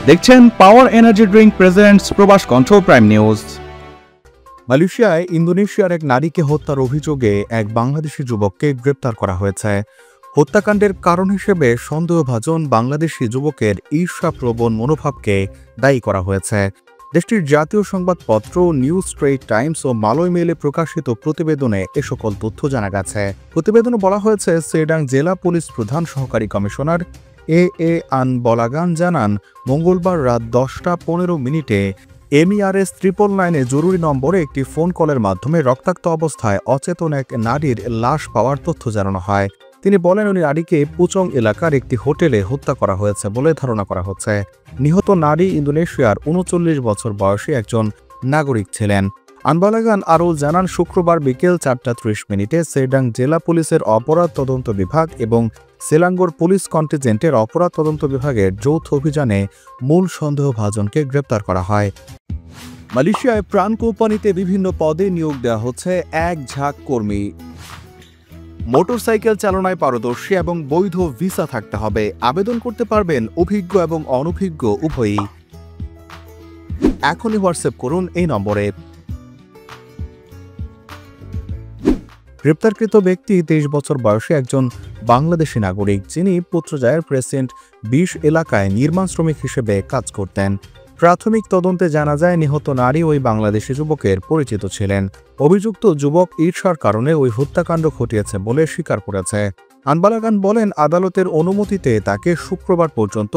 দেখছেন power energy drink presents প্রবাস কণ্ঠ প্রাইম নিউজ। মালয়েশিয়ায় ইন্দোনেশিয়ার এক নারীকে হত্যার অভিযোগে এক বাংলাদেশি যুবককে গ্রেপ্তার করা হয়েছে। হত্যাকাণ্ডের কারণ হিসেবে সন্দেহভাজন বাংলাদেশি যুবকের ঈর্ষাপ্রবণ মনোভাবকে দায়ী করা হয়েছে। দেশটির জাতীয় সংবাদপত্র নিউজ স্ট্রেইট টাইমস ও মালয় মেলে প্রকাশিত প্রতিবেদনে এ সকল তথ্য জানা গেছে। প্রতিবেদনে বলা হয়েছে, সেডাং জেলা পুলিশ প্রধান সহকারী কমিশনার এ আন বলাগান জানান, মঙ্গলবার রাত 10:15 MERS 999-এ জরুরি নম্বরে একটি ফোন কলের মাধ্যমে রক্তাক্ত অবস্থায় অচেতন এক নারীর লাশ পাওয়ার তথ্য জানানো হয়। তিনি বলেন, ওই নারীকে পুচং এলাকার একটি হোটেলে হত্যা করা হয়েছে বলে ধারণা করা হচ্ছে। নিহত নারী ইন্দোনেশিয়ার 39 বছর বয়সী একজন নাগরিক ছিলেন। আনবালাগান আরও জানান, শুক্রবার বিকেল 4:30 সেডাং জেলা পুলিশের অপরাধ তদন্ত বিভাগ এবং সেলাঙ্গোর পুলিশ কন্টিনজেন্টের অপরাধ তদন্ত বিভাগের যৌথ অভিযানে মূল সন্দেহভাজনকে গ্রেপ্তার করা হয়। মালয়েশিয়ায় প্রাণ কোম্পানিতে বিভিন্ন পদে নিয়োগ দেওয়া হচ্ছে এক ঝাঁক কর্মী। মোটরসাইকেল চালনায় পারদর্শী এবং বৈধ ভিসা থাকতে হবে। আবেদন করতে পারবেন অভিজ্ঞ এবং অনভিজ্ঞ উভয়ই। এখনই হোয়াটসঅ্যাপ করুন এই নম্বরে। গ্রেপ্তারকৃত ব্যক্তি 23 বছর বয়সী একজন বাংলাদেশি নাগরিক, যিনি পুত্রজায়ের প্রেসিডেন্ট 20 এলাকায় নির্মাণ শ্রমিক হিসেবে কাজ করতেন। প্রাথমিক তদন্তে জানা যায়, নিহত নারী ওই বাংলাদেশি যুবকের পরিচিত ছিলেন। অভিযুক্ত যুবক ঈর্ষার কারণে ওই হত্যাকাণ্ড ঘটিয়েছে বলে স্বীকার করেছে। আনবালাগান বলেন, আদালতের অনুমতিতে তাকে শুক্রবার পর্যন্ত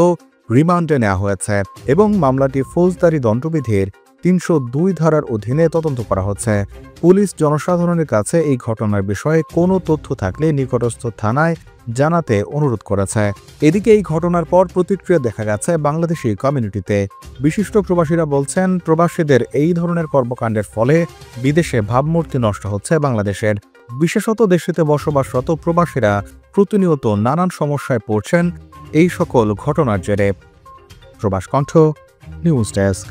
রিমান্ডে নেওয়া হয়েছে এবং মামলাটি ফৌজদারি দণ্ডবিধির 302 ধারার অধীনে তদন্ত করা হচ্ছে। পুলিশ জনসাধারণের কাছে এই ঘটনার বিষয়ে কোনো তথ্য থাকলে নিকটস্থ থানায় জানাতে অনুরোধ করেছে। এদিকে এই ঘটনার পর প্রতিক্রিয়া দেখা গেছে বাংলাদেশি কমিউনিটিতে। বিশিষ্ট প্রবাসীরা বলছেন, প্রবাসীদের এই ধরনের কর্মকাণ্ডের ফলে বিদেশে ভাবমূর্তি নষ্ট হচ্ছে বাংলাদেশের। বিশেষত দেশেতে বসবাসরত প্রবাসীরা প্রতিনিয়ত নানান সমস্যায় পড়ছেন এই সকল ঘটনার জেরে। প্রবাস কণ্ঠ নিউজ ডেস্ক।